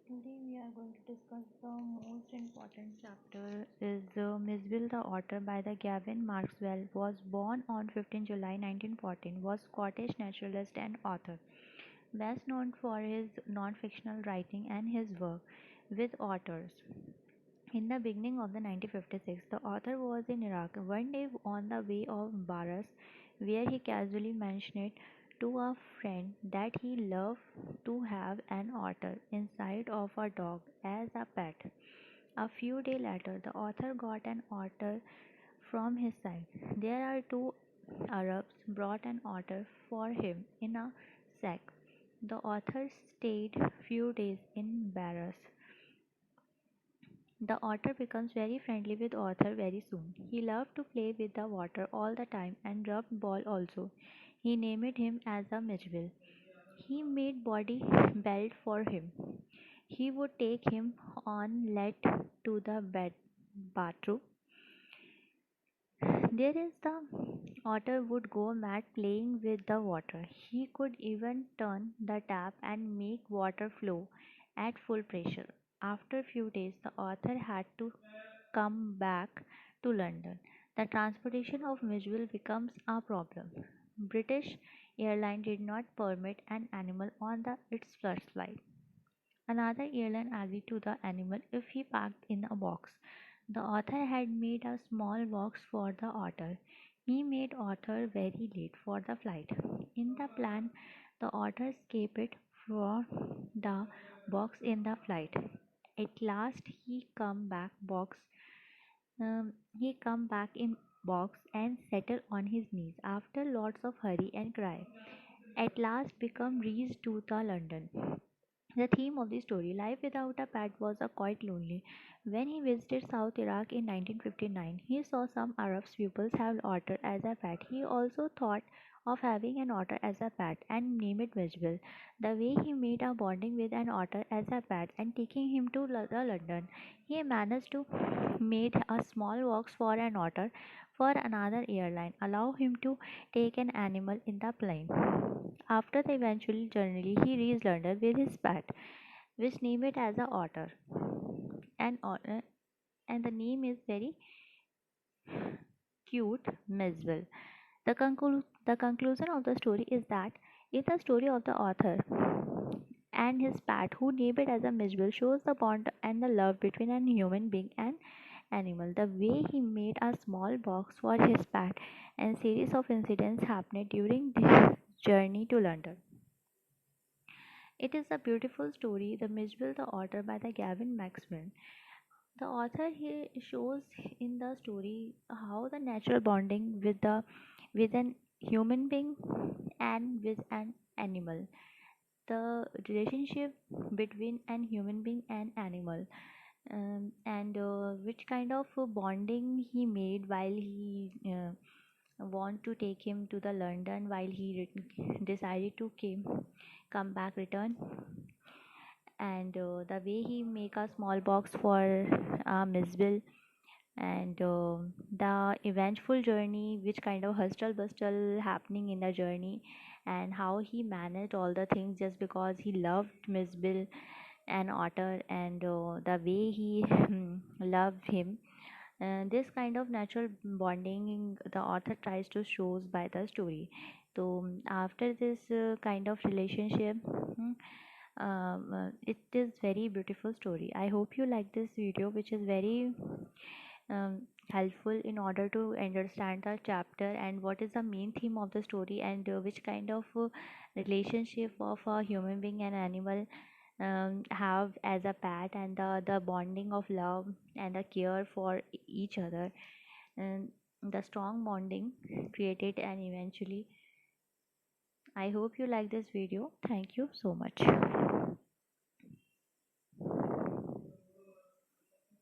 Today we are going to discuss the most important chapter is Misville the Otter by the Gavin Maxwell was born on 15 July 1914, was Scottish naturalist and author, best known for his non-fictional writing and his work with otters. In the beginning of the 1956, the author was in Iraq one day on the way of Baras, where he casually mentioned to a friend that he loved to have an otter inside of a dog as a pet. A few days later, the author got an otter from his side. There are two Arabs brought an otter for him in a sack. The author stayed few days in Baras. The otter becomes very friendly with Arthur very soon. He loved to play with the water all the time and rubbed ball also. He named him as a Mitchell. He made body belt for him. He would take him on let to the bathroom. There is the otter would go mad playing with the water. He could even turn the tap and make water flow at full pressure. After a few days, the author had to come back to London. The transportation of Mitchell becomes a problem. British Airline did not permit an animal on its first flight. Another airline agreed to the animal if he packed in a box. The author had made a small box for the otter. He made Otter very late for the flight. In the plan, the otter escaped from the box in the flight. At last, he come back in box and settle on his knees after lots of hurry and cry. At last, become reached to the London. The theme of the story, Life Without a Pet, was a quite lonely. When he visited South Iraq in 1959, he saw some Arab pupils have otter as a pet. He also thought of having an otter as a pet and name it Visual. The way he made a bonding with an otter as a pet and taking him to the London, he managed to made a small box for an otter for another airline, allow him to take an animal in the plane. After the eventual journey, he reached London with his pet, which named it as a otter. And, and the name is very cute, Miswell. The conclusion of the story is that in the story of the author and his pet, who named it as a Miswell, shows the bond and the love between a human being and animal. The way he made a small box for his pet and series of incidents happened during this journey to London. It is a beautiful story, The Misville the Otter by the Gavin Maxwell. The author here shows in the story how the natural bonding with an human being and with an animal. The relationship between an human being and animal, and which kind of bonding he made while he want to take him to the London while he decided to come back return, and the way he make a small box for Misville, and the eventful journey, which kind of hustle bustle happening in the journey, and how he managed all the things just because he loved Misville and Otter, and the way he loved him. This kind of natural bonding the author tries to shows by the story. So after this kind of relationship, it is very beautiful story. I hope you like this video, which is very um, helpful in order to understand the chapter and what is the main theme of the story, and which kind of relationship of a human being and animal have as a pet, and the bonding of love and the care for each other, and the strong bonding created, and eventually I hope you like this video. Thank you so much.